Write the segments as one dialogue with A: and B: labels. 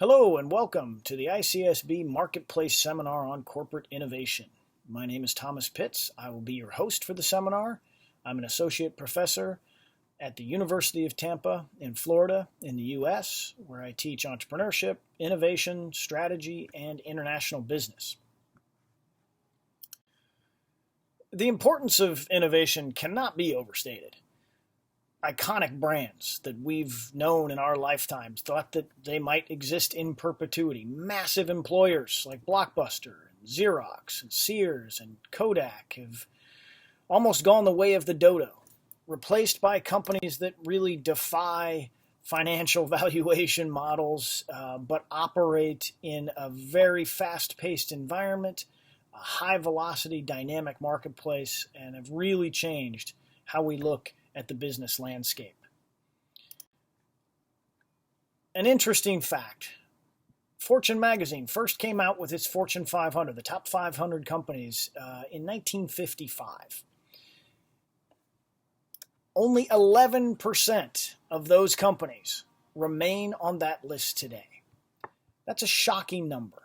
A: Hello and welcome to the ICSB Marketplace Seminar on Corporate Innovation. My name is Thomas Pittz. I will be your host for the seminar. I'm an associate professor at the University of Tampa in Florida in the U.S., where I teach entrepreneurship, innovation, strategy, and international business. The importance of innovation cannot be overstated. Iconic brands that we've known in our lifetimes thought that they might exist in perpetuity. Massive employers like Blockbuster, and Xerox, and Sears, and Kodak have almost gone the way of the dodo, replaced by companies that really defy financial valuation models, but operate in a very fast-paced environment, a high-velocity, dynamic marketplace, and have really changed how we look at the business landscape. An interesting fact, Fortune magazine first came out with its Fortune 500, the top 500 companies, in 1955. Only 11% of those companies remain on that list today. That's a shocking number.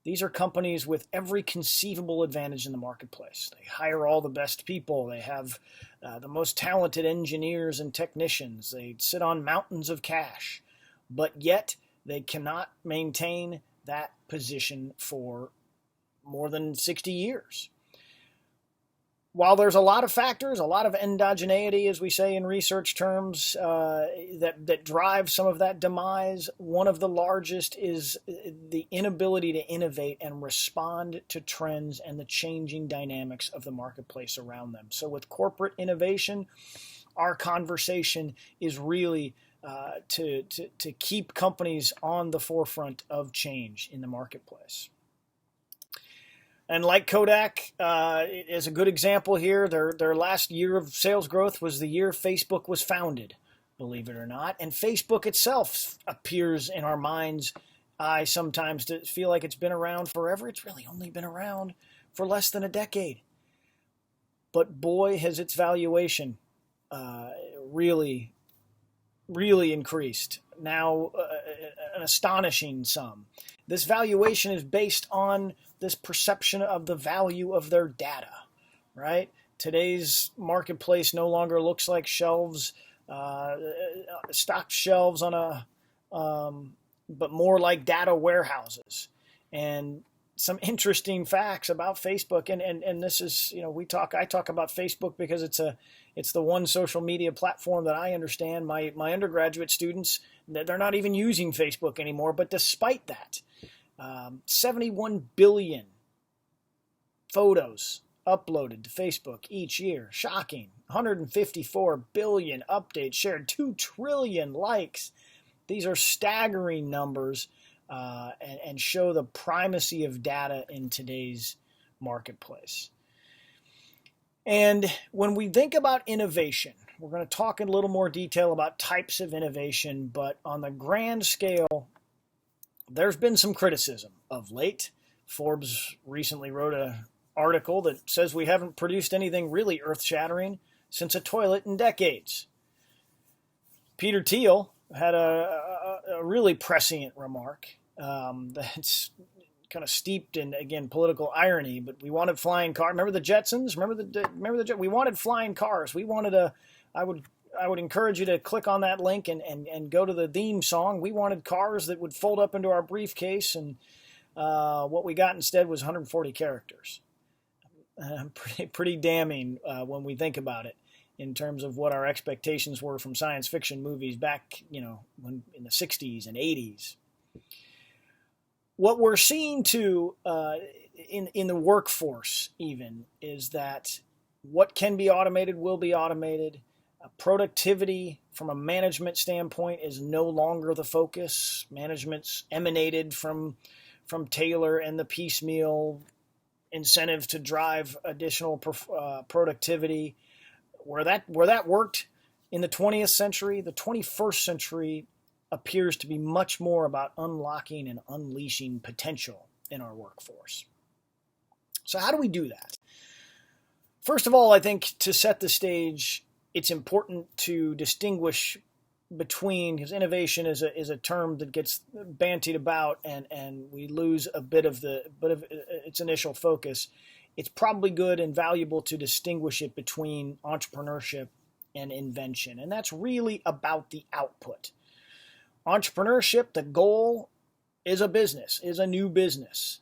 A: These are companies with every conceivable advantage in the marketplace. They hire all the best people. They have the most talented engineers and technicians. They sit on mountains of cash, but yet they cannot maintain that position for more than 60 years. While there's a lot of factors, a lot of endogeneity, as we say in research terms, that drive some of that demise, one of the largest is the inability to innovate and respond to trends and the changing dynamics of the marketplace around them. So with corporate innovation, our conversation is really to keep companies on the forefront of change in the marketplace. And like Kodak is a good example here, their last year of sales growth was the year Facebook was founded, believe it or not. And Facebook itself appears in our mind's eye sometimes to feel like it's been around forever. It's really only been around for less than a decade. But boy, has its valuation really increased. Now, an astonishing sum. This valuation is based on this perception of the value of their data, right? Today's marketplace no longer looks like shelves, stocked shelves on but more like data warehouses. And some interesting facts about Facebook, and this is, I talk about Facebook because it's the one social media platform that I understand. My undergraduate students, they're not even using Facebook anymore, but despite that, 71 billion photos uploaded to Facebook each year. Shocking. 154 billion updates shared, 2 trillion likes. These are staggering numbers and show the primacy of data in today's marketplace. And when we think about innovation, we're going to talk in a little more detail about types of innovation, but on the grand scale, there's been some criticism of late. Forbes recently wrote an article that says we haven't produced anything really earth-shattering since a toilet in decades. Peter Thiel had a really prescient remark that's kind of steeped in, again, political irony, but we wanted flying cars. Remember the Jetsons? Remember the Jetsons? We wanted flying cars. We wanted I would encourage you to click on that link and go to the theme song. We wanted cars that would fold up into our briefcase, and what we got instead was 140 characters. Pretty damning when we think about it in terms of what our expectations were from science fiction movies back, when in the 60s and 80s. What we're seeing too in the workforce even is that what can be automated will be automated. Productivity from a management standpoint is no longer the focus. Management's emanated from Taylor and the piecemeal incentive to drive additional productivity. Where that worked in the 20th century, the 21st century appears to be much more about unlocking and unleashing potential in our workforce. So how do we do that? First of all, I think to set the stage, it's important to distinguish between, because innovation is a term that gets bantied about, and we lose a bit of its initial focus. It's probably good and valuable to distinguish it between entrepreneurship and invention, and that's really about the output. Entrepreneurship, the goal is a business, is a new business.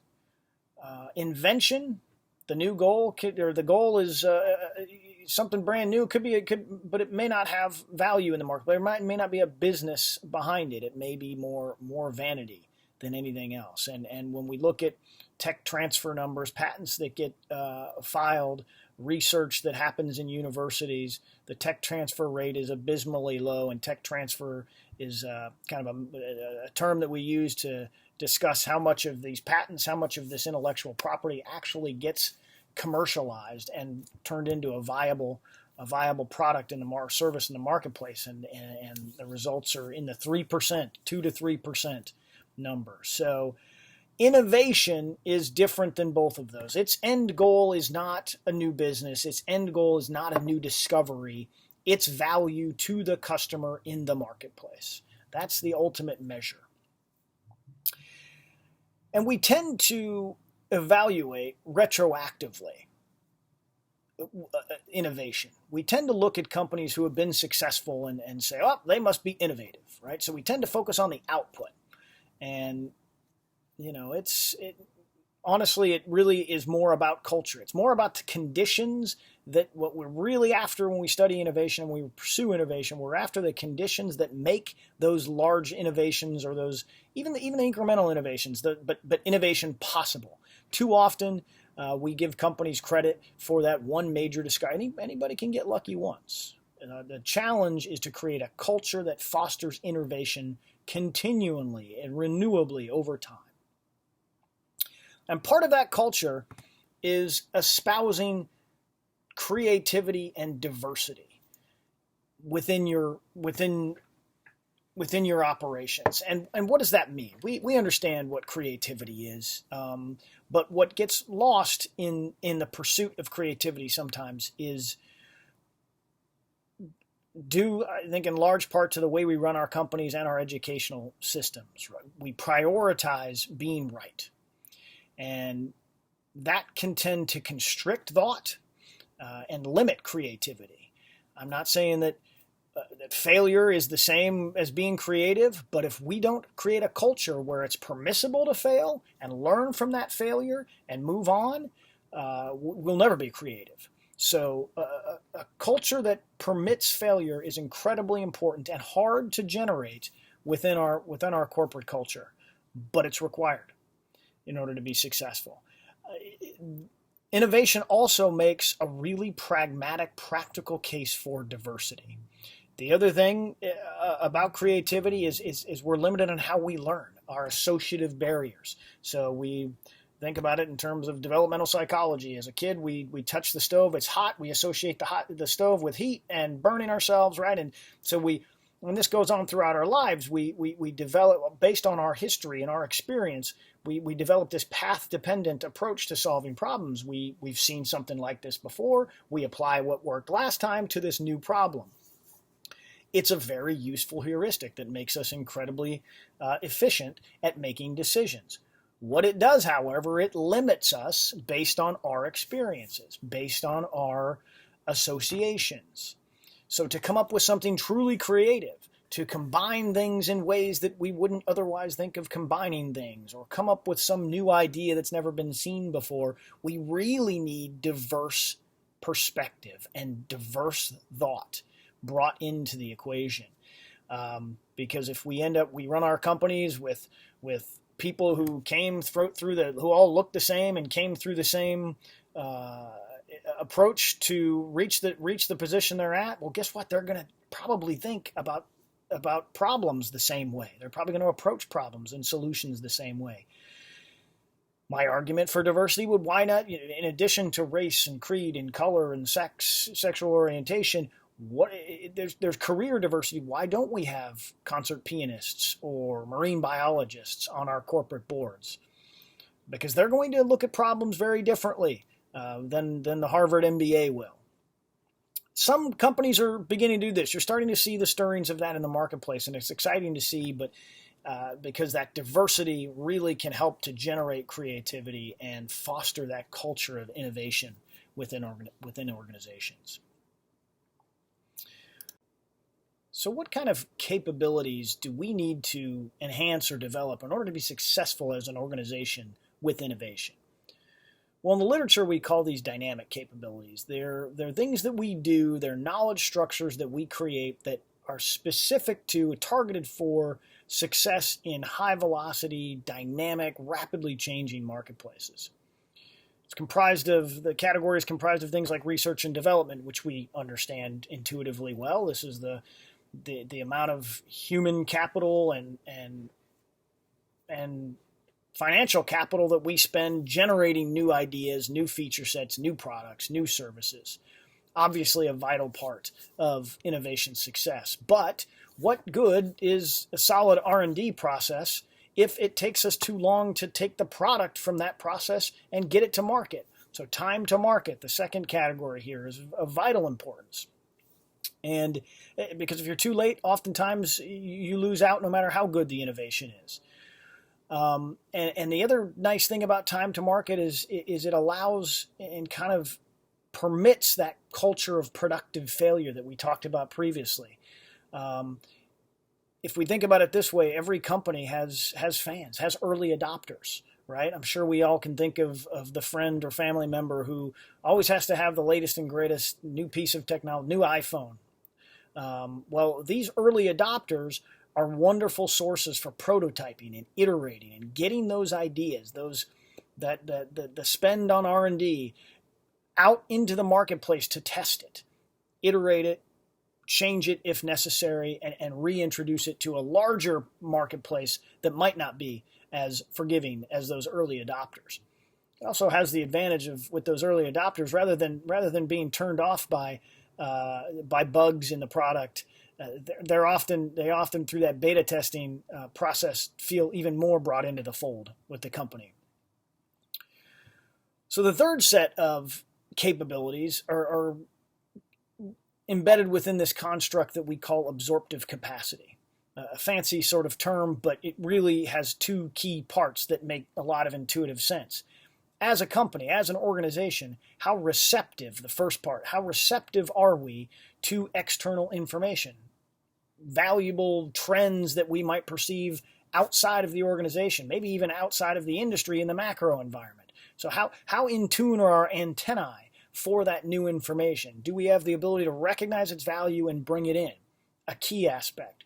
A: Invention, the new goal, or the goal is something brand new. But it may not have value in the market. There may not be a business behind it. It may be more vanity than anything else. And when we look at tech transfer numbers, patents that get filed, research that happens in universities, the tech transfer rate is abysmally low, and tech transfer is kind of a term that we use to discuss how much of these patents, how much of this intellectual property actually gets commercialized and turned into a viable product in the service in the marketplace, and the results are in the 3%, 2 to 3% number. So innovation is different than both of those. Its end goal is not a new business. Its end goal is not a new discovery. It's value to the customer in the marketplace. That's the ultimate measure. And we tend to evaluate retroactively innovation. We tend to look at companies who have been successful and say, oh, they must be innovative, right? So we tend to focus on the output. And, honestly, it really is more about culture. It's more about the conditions that what we're really after when we study innovation and we pursue innovation. We're after the conditions that make those large innovations, or those even the incremental innovations, but innovation possible. Too often, we give companies credit for that one major discovery. Anybody can get lucky once. The challenge is to create a culture that fosters innovation continually and renewably over time. And part of that culture is espousing creativity and diversity within your operations. And what does that mean? We understand what creativity is, but what gets lost in the pursuit of creativity sometimes is due, I think, in large part to the way we run our companies and our educational systems. Right? We prioritize being right. And that can tend to constrict thought and limit creativity. I'm not saying that failure is the same as being creative, but if we don't create a culture where it's permissible to fail and learn from that failure and move on, we'll never be creative. So a culture that permits failure is incredibly important and hard to generate within our corporate culture, but it's required in order to be successful. Innovation also makes a really pragmatic, practical case for diversity. The other thing about creativity is we're limited on how we learn, our associative barriers. So we think about it in terms of developmental psychology. As a kid, we touch the stove, it's hot, we associate the stove with heat and burning ourselves, right? And so when this goes on throughout our lives, we develop, based on our history and our experience, we develop this path-dependent approach to solving problems. We've seen something like this before. We apply what worked last time to this new problem. It's a very useful heuristic that makes us incredibly efficient at making decisions. What it does, however, it limits us based on our experiences, based on our associations. So to come up with something truly creative, to combine things in ways that we wouldn't otherwise think of combining things, or come up with some new idea that's never been seen before, we really need diverse perspective and diverse thought brought into the equation. Because if we run our companies with people who came who all look the same and came through the same approach to reach the position they're at, well, guess what? They're going to probably think about problems the same way. They're probably going to approach problems and solutions the same way. My argument for diversity would, why not, in addition to race and creed and color and sex, sexual orientation, there's career diversity. Why don't we have concert pianists or marine biologists on our corporate boards? Because they're going to look at problems very differently than the Harvard MBA will. some companies are beginning to do this. You're starting to see the stirrings of that in the marketplace, and it's exciting to see, but because that diversity really can help to generate creativity and foster that culture of innovation within organizations. So what kind of capabilities do we need to enhance or develop in order to be successful as an organization with innovation? Well, in the literature, we call these dynamic capabilities. They're things that we do, they're knowledge structures that we create that are specific to, targeted for success in high velocity, dynamic, rapidly changing marketplaces. The category is comprised of things like research and development, which we understand intuitively well. This is the amount of human capital and financial capital that we spend generating new ideas, new feature sets, new products, new services. Obviously a vital part of innovation success. But what good is a solid R&D process if it takes us too long to take the product from that process and get it to market? So time to market, the second category here, is of vital importance. And because if you're too late, oftentimes you lose out no matter how good the innovation is. And the other nice thing about time to market is it allows and kind of permits that culture of productive failure that we talked about previously. If we think about it this way, every company has fans, has early adopters, right? I'm sure we all can think of the friend or family member who always has to have the latest and greatest new piece of technology, new iPhone. Well, these early adopters are wonderful sources for prototyping and iterating and getting those ideas, the spend on R&D out into the marketplace to test it, iterate it, change it if necessary, and reintroduce it to a larger marketplace that might not be as forgiving as those early adopters. It also has the advantage of, with those early adopters, rather than being turned off by bugs in the product, they often through that beta testing process feel even more brought into the fold with the company. So the third set of capabilities are embedded within this construct that we call absorptive capacity. A fancy sort of term, but it really has two key parts that make a lot of intuitive sense. As a company, as an organization, how receptive are we to external information? Valuable trends that we might perceive outside of the organization, maybe even outside of the industry in the macro environment. So how in tune are our antennae for that new information? Do we have the ability to recognize its value and bring it in? A key aspect.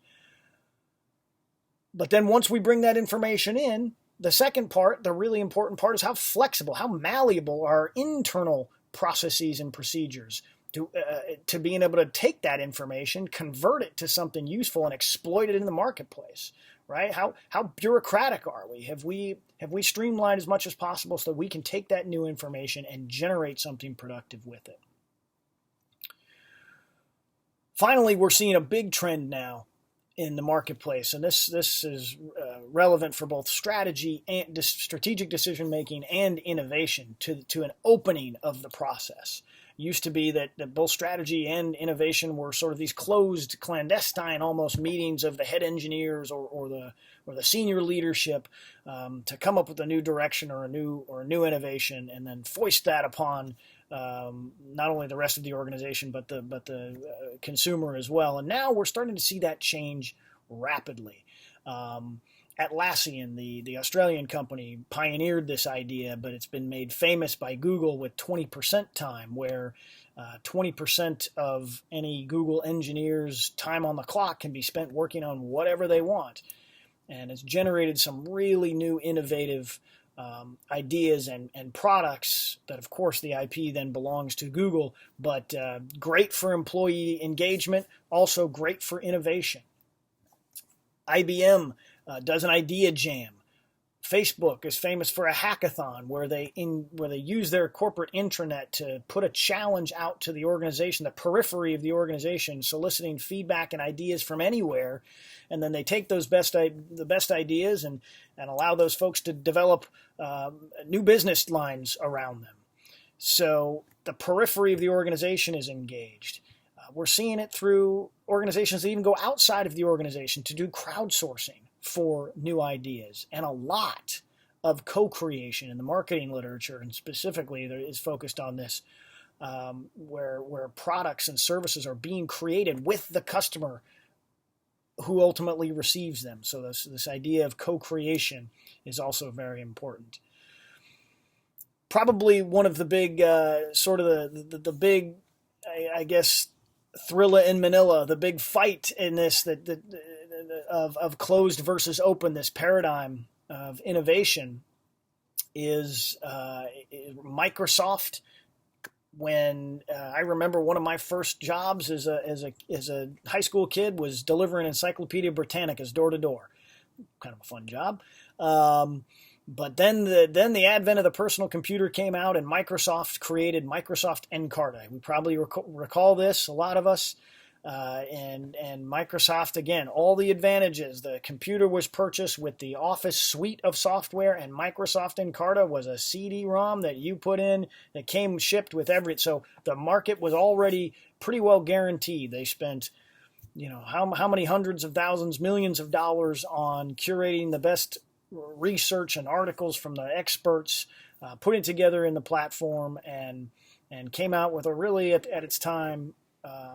A: But then once we bring that information in, the second part, the really important part, is how flexible, how malleable are our internal processes and procedures to being able to take that information, convert it to something useful, and exploit it in the marketplace, right? How bureaucratic are we? Have we streamlined as much as possible so that we can take that new information and generate something productive with it? Finally, we're seeing a big trend now in the marketplace, and this is relevant for both strategy and strategic decision making and innovation, to an opening of the process. It used to be that both strategy and innovation were sort of these closed, clandestine almost meetings of the head engineers or the senior leadership to come up with a new direction or a new innovation, and then foist that upon not only the rest of the organization but the consumer as well. And now we're starting to see that change rapidly. Atlassian, the Australian company, pioneered this idea, but it's been made famous by Google with 20% time, where 20% of any Google engineer's time on the clock can be spent working on whatever they want. And it's generated some really new innovative ideas and products that, of course, the IP then belongs to Google, but great for employee engagement, also great for innovation. IBM does an idea jam. Facebook is famous for a hackathon where they use their corporate intranet to put a challenge out to the organization, the periphery of the organization, soliciting feedback and ideas from anywhere, and then they take those the best ideas and allow those folks to develop new business lines around them. So the periphery of the organization is engaged. We're seeing it through organizations that even go outside of the organization to do crowdsourcing for new ideas, and a lot of co-creation in the marketing literature, and specifically there is focused on this, where products and services are being created with the customer who ultimately receives them. So this idea of co-creation is also very important. Probably one of the big the big, I guess, thriller in Manila, the big fight in this of closed versus open, this paradigm of innovation is Microsoft. When I remember one of my first jobs as a high school kid was delivering Encyclopedia Britannicas door to door. Kind of a fun job. But then the advent of the personal computer came out, and Microsoft created Microsoft Encarta. We probably recall this, a lot of us. And Microsoft, again, all the advantages. The computer was purchased with the Office suite of software, and Microsoft Encarta was a CD-ROM that you put in that came shipped with every. So the market was already pretty well guaranteed. They spent, how many hundreds of thousands, millions of dollars on curating the best research and articles from the experts, putting together in the platform, and came out with a really, at its time,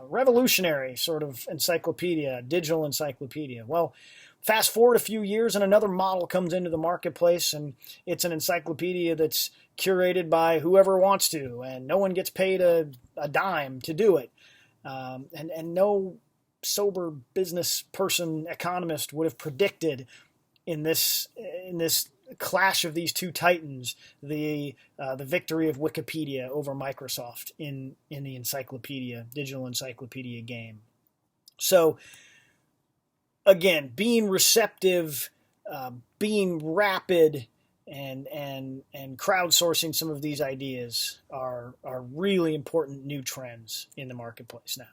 A: revolutionary sort of encyclopedia, digital encyclopedia. Well, fast forward a few years and another model comes into the marketplace, and it's an encyclopedia that's curated by whoever wants to, and no one gets paid a dime to do it. And no sober business person, economist would have predicted in this clash of these two titans, the victory of Wikipedia over Microsoft in the digital encyclopedia game. So again, being receptive, being rapid, and crowdsourcing some of these ideas are really important new trends in the marketplace now.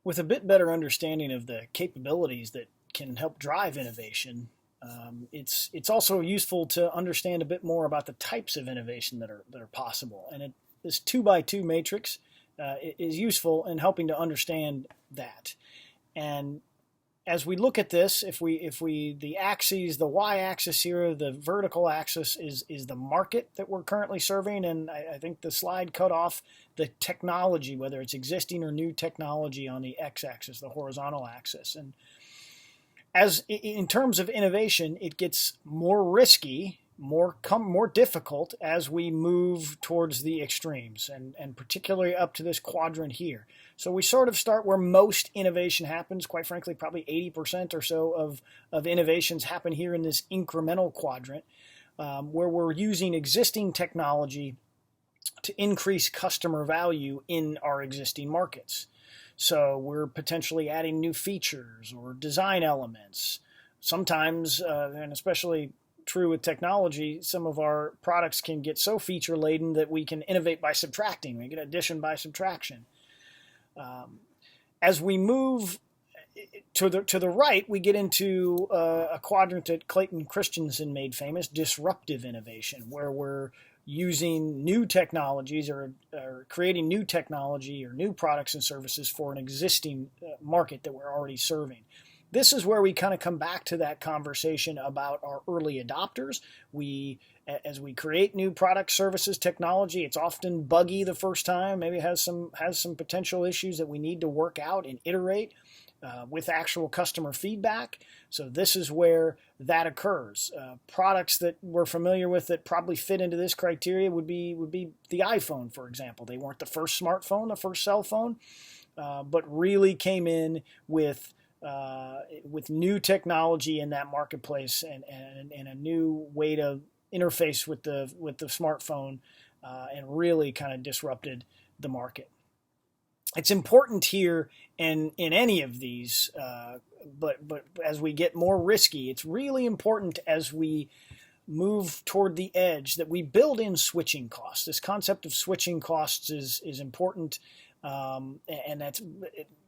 A: With a bit better understanding of the capabilities that can help drive innovation, it's also useful to understand a bit more about the types of innovation that are possible. And this 2x2 matrix is useful in helping to understand that. And as we look at this, if we the axes, the y-axis here, the vertical axis is the market that we're currently serving, and I think the slide cut off the technology, whether it's existing or new technology, on the x-axis, the horizontal axis. And as in terms of innovation, it gets more risky, more difficult as we move towards the extremes, and particularly up to this quadrant here. So we sort of start where most innovation happens. Quite frankly, probably 80% or so of innovations happen here in this incremental quadrant, where we're using existing technology to increase customer value in our existing markets. So we're potentially adding new features or design elements. Sometimes, and especially true with technology, some of our products can get so feature-laden that we can innovate by subtracting. We get addition by subtraction. As we move to the right, we get into a quadrant that Clayton Christensen made famous, disruptive innovation, where we're using new technologies or creating new technology or new products and services for an existing market that we're already serving. This is where we kind of come back to that conversation about our early adopters. As we create new products, services, technology, it's often buggy the first time, maybe has some potential issues that we need to work out and iterate with actual customer feedback. So this is where that occurs. Products that we're familiar with that probably fit into this criteria would be the iPhone, for example. They weren't the first smartphone, the first cell phone, but really came in with new technology in that marketplace and a new way to interface with the smartphone, and really kind of disrupted the market. It's important here in any of these, but as we get more risky, it's really important as we move toward the edge that we build in switching costs. This concept of switching costs is important, and that's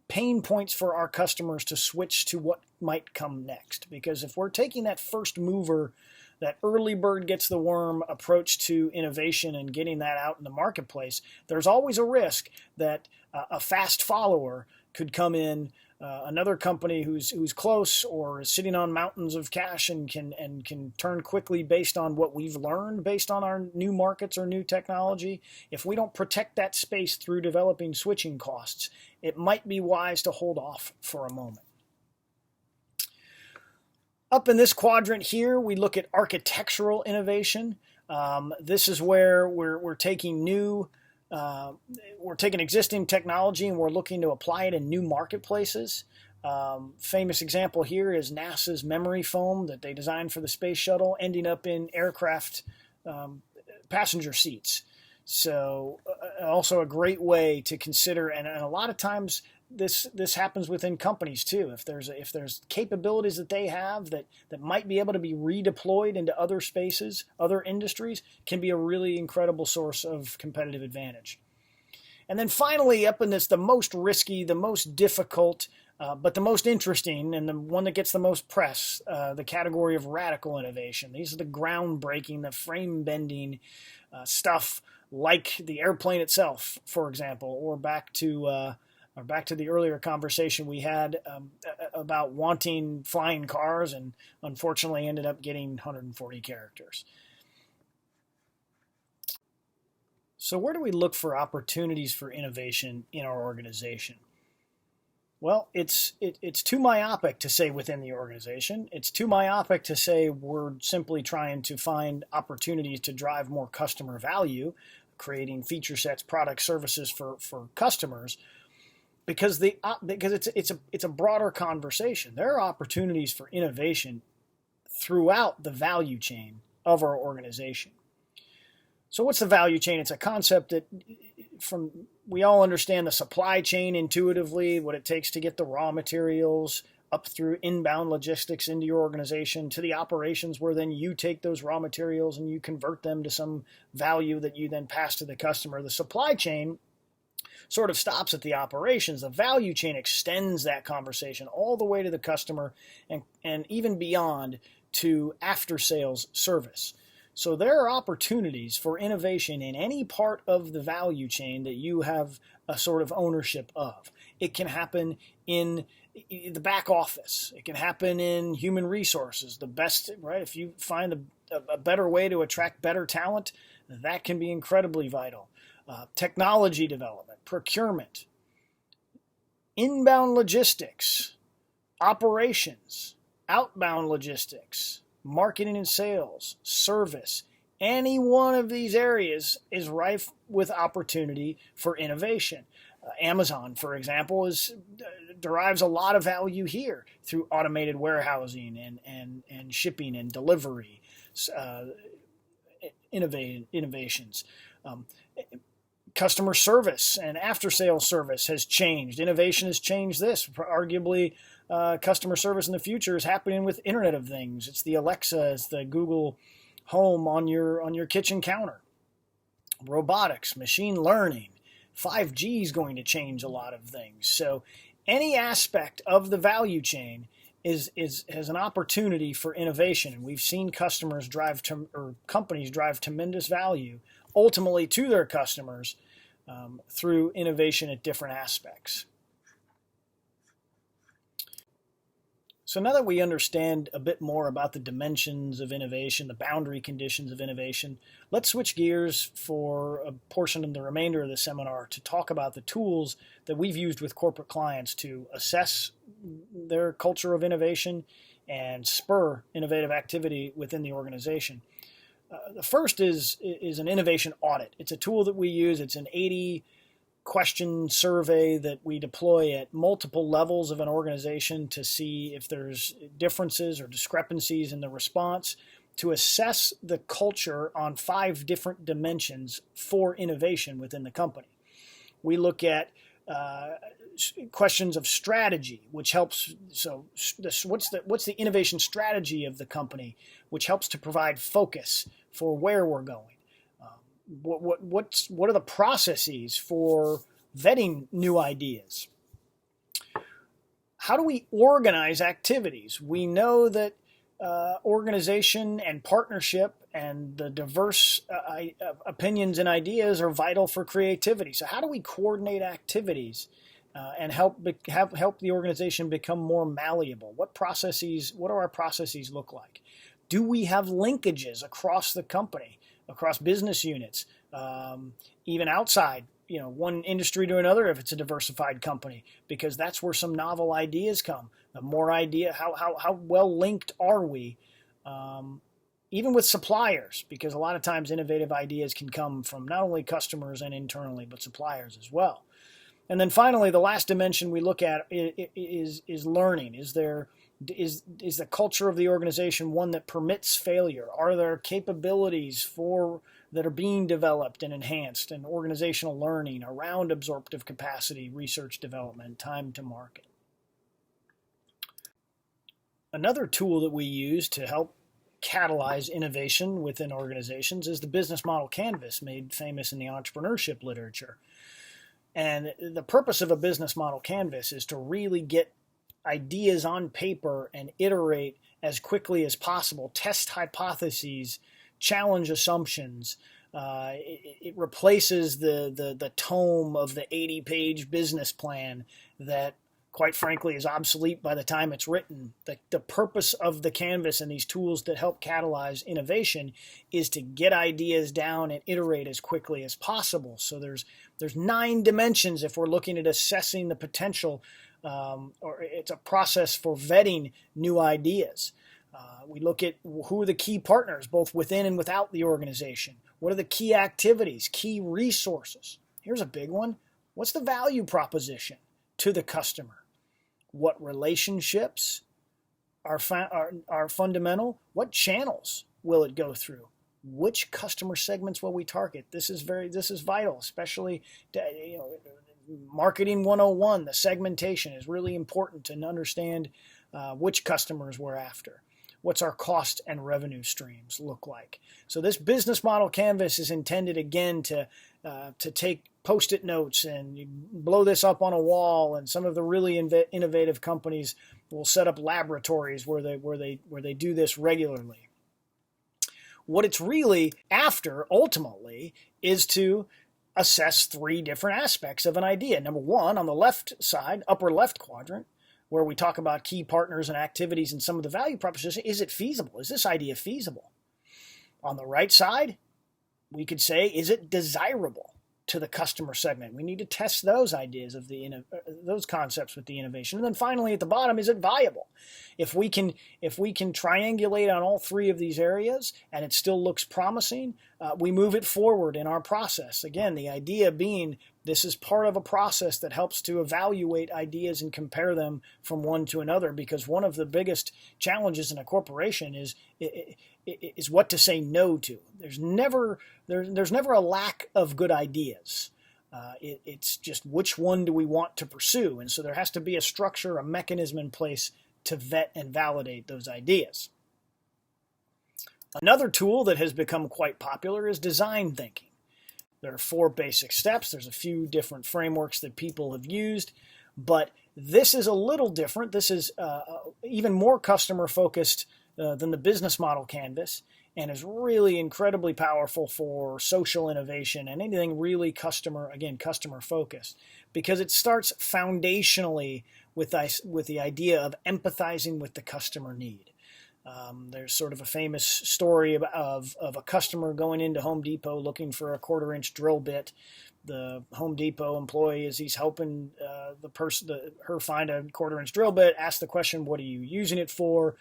A: pain points for our customers to switch to what might come next. Because if we're taking that first mover that early bird gets the worm approach to innovation and getting that out in the marketplace, there's always a risk that a fast follower could come in, another company who's close or is sitting on mountains of cash and can turn quickly based on what we've learned based on our new markets or new technology. If we don't protect that space through developing switching costs, it might be wise to hold off for a moment. Up in this quadrant here, we look at architectural innovation. This is where we're taking existing technology and we're looking to apply it in new marketplaces. Famous example here is NASA's memory foam that they designed for the space shuttle, ending up in aircraft passenger seats. So also a great way to consider, and a lot of times this happens within companies too. If there's capabilities that they have that might be able to be redeployed into other spaces, other industries, can be a really incredible source of competitive advantage. And then finally, up in this, the most risky, the most difficult, but the most interesting, and the one that gets the most press, the category of radical innovation. These are the groundbreaking, the frame-bending stuff like the airplane itself, for example, or back to the earlier conversation we had about wanting flying cars and unfortunately ended up getting 140 characters. So where do we look for opportunities for innovation in our organization? Well, it's too myopic to say within the organization. It's too myopic to say we're simply trying to find opportunities to drive more customer value, creating feature sets, products, services for customers. Because it's a broader conversation. There are opportunities for innovation throughout the value chain of our organization. So what's the value chain? It's a concept that we all understand the supply chain intuitively, what it takes to get the raw materials up through inbound logistics into your organization to the operations where then you take those raw materials and you convert them to some value that you then pass to the customer. The supply chain sort of stops at the operations. The value chain extends that conversation all the way to the customer and even beyond to after-sales service. So there are opportunities for innovation in any part of the value chain that you have a sort of ownership of. It can happen in the back office. It can happen in human resources. The best, right? If you find a better way to attract better talent, that can be incredibly vital. Technology development, procurement, inbound logistics, operations, outbound logistics, marketing and sales, service. Any one of these areas is rife with opportunity for innovation. Amazon, for example, derives a lot of value here through automated warehousing and shipping and delivery innovations. Customer service and after-sales service has changed. Innovation has changed this. Arguably, customer service in the future is happening with Internet of Things. It's the Alexa, it's the Google Home on your kitchen counter. Robotics, machine learning, 5G is going to change a lot of things. So any aspect of the value chain has an opportunity for innovation, and we've seen companies drive tremendous value ultimately to their customers through innovation at different aspects. So now that we understand a bit more about the dimensions of innovation, the boundary conditions of innovation, let's switch gears for a portion of the remainder of the seminar to talk about the tools that we've used with corporate clients to assess their culture of innovation and spur innovative activity within the organization. The first is an innovation audit. It's a tool that we use. It's an 80-question survey that we deploy at multiple levels of an organization to see if there's differences or discrepancies in the response, to assess the culture on 5 different dimensions for innovation within the company. We look at questions of strategy, which helps. So, what's the innovation strategy of the company, which helps to provide focus for where we're going. What are the processes for vetting new ideas? How do we organize activities? We know that organization and partnership and the diverse opinions and ideas are vital for creativity. So how do we coordinate activities and help the organization become more malleable? What do our processes look like? Do we have linkages across the company, across business units, even outside, one industry to another if it's a diversified company, because that's where some novel ideas come. The more how well linked are we, even with suppliers, because a lot of times innovative ideas can come from not only customers and internally, but suppliers as well. And then finally, the last dimension we look at is learning. Is the culture of the organization one that permits failure? Are there capabilities that are being developed and enhanced, and organizational learning around absorptive capacity, research development, time to market? Another tool that we use to help catalyze innovation within organizations is the business model canvas, made famous in the entrepreneurship literature. And the purpose of a business model canvas is to really get ideas on paper and iterate as quickly as possible, test hypotheses, challenge assumptions. It replaces the tome of the 80-page business plan that, quite frankly, is obsolete by the time it's written. The purpose of the canvas and these tools that help catalyze innovation is to get ideas down and iterate as quickly as possible. So there's 9 dimensions if we're looking at assessing the potential, or it's a process for vetting new ideas. We look at who are the key partners, both within and without the organization. What are the key activities, key resources? Here's a big one. What's the value proposition to the customer? What relationships are fundamental? What channels will it go through? Which customer segments will we target? This is vital, especially marketing 101. The segmentation is really important to understand which customers we're after. What's our cost and revenue streams look like? So this business model canvas is intended, again, to take Post-it notes and you blow this up on a wall. And some of the really innovative companies will set up laboratories where they do this regularly. What it's really after, ultimately, is to assess 3 different aspects of an idea. Number 1, on the left side, upper left quadrant, where we talk about key partners and activities and some of the value proposition. Is it feasible? Is this idea feasible? On the right side, we could say, is it desirable to the customer segment? We need to test those ideas of those concepts with the innovation. And then finally, at the bottom, is it viable? If we can triangulate on all 3 of these areas and it still looks promising, we move it forward in our process. Again, the idea being this is part of a process that helps to evaluate ideas and compare them from one to another, because one of the biggest challenges in a corporation is what to say no to. There's never a lack of good ideas. It's just which one do we want to pursue, and so there has to be a structure, a mechanism in place to vet and validate those ideas. Another tool that has become quite popular is design thinking. There are 4 basic steps. There's a few different frameworks that people have used, but this is a little different. This is even more customer focused than the business model canvas, and is really incredibly powerful for social innovation and anything really customer focused, because it starts foundationally with the idea of empathizing with the customer need. There's sort of a famous story of a customer going into Home Depot looking for a 1/4-inch drill bit. The Home Depot employee, as he's helping her find a 1/4-inch drill bit, asks the question, "What are you using it for?"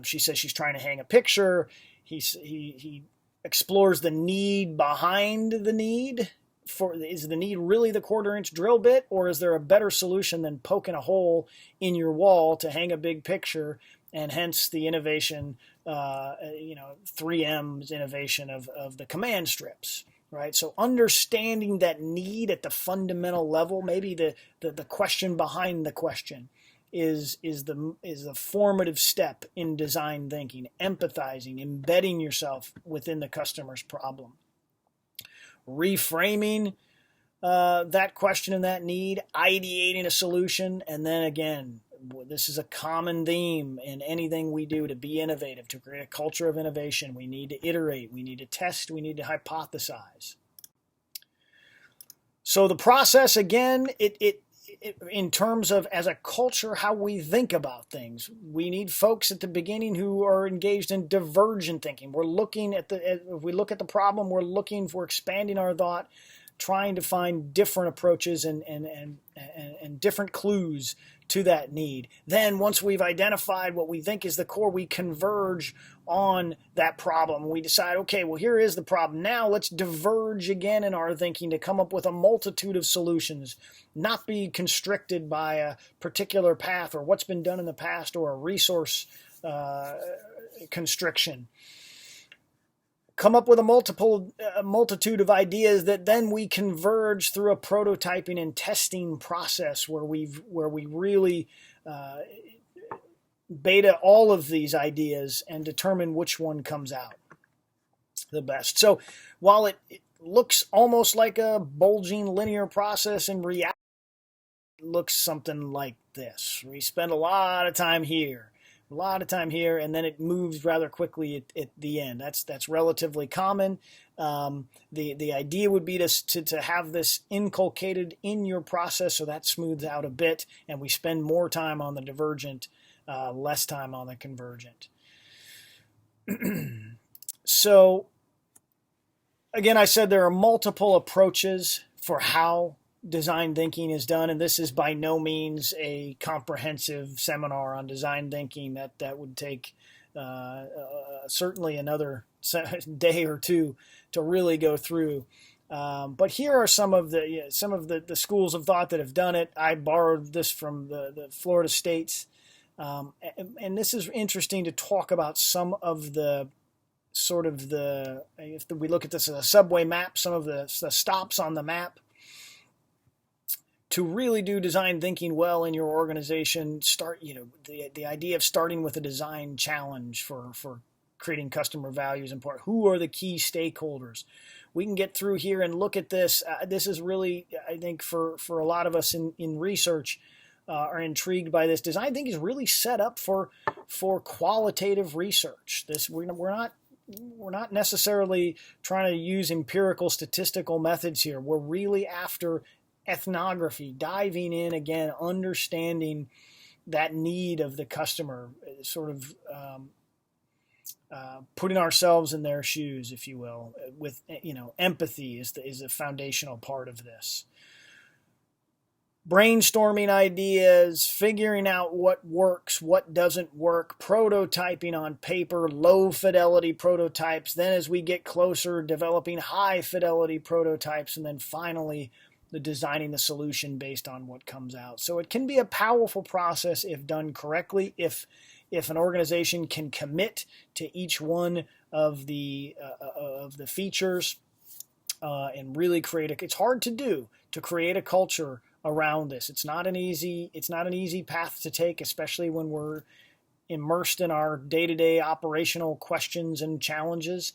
A: She says she's trying to hang a picture. He explores the need behind the need. Is the need really the 1/4-inch drill bit, or is there a better solution than poking a hole in your wall to hang a big picture? And hence the innovation, 3M's innovation of the command strips, right? So understanding that need at the fundamental level, maybe the question behind the question, is the formative step in design thinking. Empathizing, embedding yourself within the customer's problem, reframing that question and that need, ideating a solution, and then again, This is a common theme in anything we do to be innovative, to create a culture of innovation. We need to iterate, we need to test, we need to hypothesize. So the process, again, in terms of as a culture, how we think about things, we need folks at the beginning who are engaged in divergent thinking. We're looking at if we look at the problem, we're expanding our thought, trying to find different approaches and different clues to that need. Then once we've identified what we think is the core, we converge on that problem. We decide, okay, well, here is the problem. Now let's diverge again in our thinking to come up with a multitude of solutions, not be constricted by a particular path or what's been done in the past or a resource constriction. Come up with a multitude of ideas that then we converge through a prototyping and testing process where we really beta all of these ideas and determine which one comes out the best. So while it looks almost like a bulging linear process, in reality it looks something like this. We spend a lot of time here, and then it moves rather quickly at the end. That's relatively common. The idea would be to have this inculcated in your process so that smooths out a bit, and we spend more time on the divergent, less time on the convergent. So, again, I said there are multiple approaches for how design thinking is done, and this is by no means a comprehensive seminar on design thinking. That would take certainly another day or two to really go through. But here are some of the schools of thought that have done it. I borrowed this from the Florida States, and this is interesting to talk about some of the if we look at this as a subway map, some of the stops on the map. To really do design thinking well in your organization, the idea of starting with a design challenge for creating customer value is important. Who are the key stakeholders? We can get through here and look at this. This is really, I think, for a lot of us in research are intrigued by this. Design thinking is really set up for qualitative research. We're not necessarily trying to use empirical statistical methods here. We're really after ethnography, diving in again, understanding that need of the customer, sort of putting ourselves in their shoes, if you will, with empathy is a foundational part of this. Brainstorming ideas, figuring out what works, what doesn't work, prototyping on paper, low fidelity prototypes. Then as we get closer, developing high fidelity prototypes, and then finally the designing the solution based on what comes out. So it can be a powerful process if done correctly, if an organization can commit to each one of the features and really it's hard to do, to create a culture around this. It's not an easy path to take, especially when we're immersed in our day-to-day operational questions and challenges.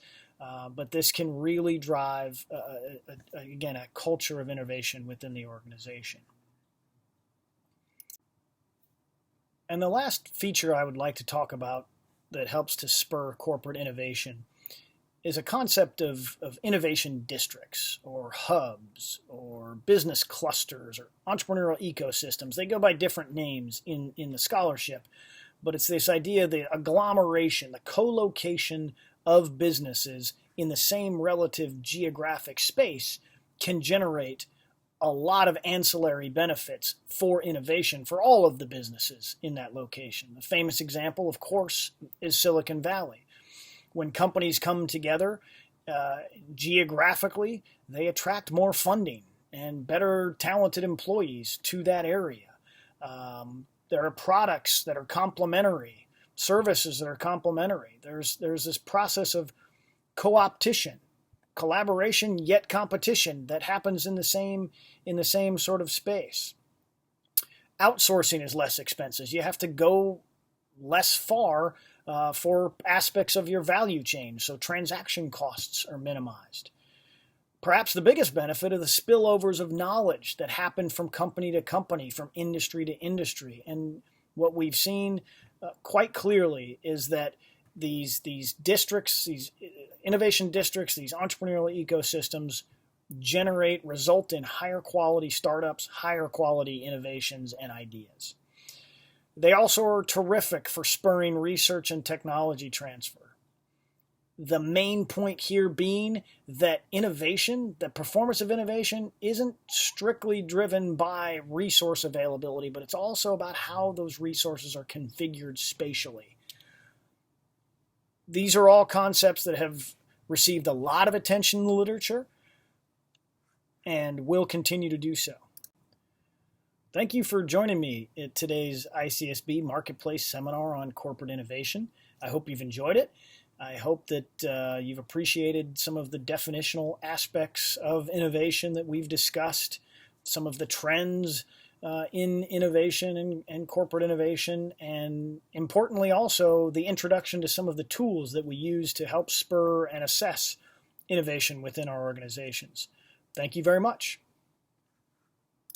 A: But this can really drive, again, a culture of innovation within the organization. And the last feature I would like to talk about that helps to spur corporate innovation is a concept of innovation districts or hubs or business clusters or entrepreneurial ecosystems. They go by different names in the scholarship, but it's this idea, the agglomeration, the co-location of businesses in the same relative geographic space can generate a lot of ancillary benefits for innovation for all of the businesses in that location. The famous example, of course, is Silicon Valley. When companies come together geographically, they attract more funding and better talented employees to that area. There are products that are complementary, services that are complementary. There's this process of co-opetition, collaboration yet competition that happens in the same sort of space. Outsourcing is less expensive. You have to go less far for aspects of your value chain, so transaction costs are minimized. Perhaps the biggest benefit are the spillovers of knowledge that happen from company to company, from industry to industry, and what we've seen quite clearly is that these districts, these innovation districts, these entrepreneurial ecosystems result in higher quality startups, higher quality innovations and ideas. They also are terrific for spurring research and technology transfer. The main point here being that innovation, the performance of innovation, isn't strictly driven by resource availability, but it's also about how those resources are configured spatially. These are all concepts that have received a lot of attention in the literature and will continue to do so. Thank you for joining me at today's ICSB Marketplace Seminar on Corporate Innovation. I hope you've enjoyed it. I hope that you've appreciated some of the definitional aspects of innovation that we've discussed, some of the trends in innovation and corporate innovation, and importantly also the introduction to some of the tools that we use to help spur and assess innovation within our organizations. Thank you very much.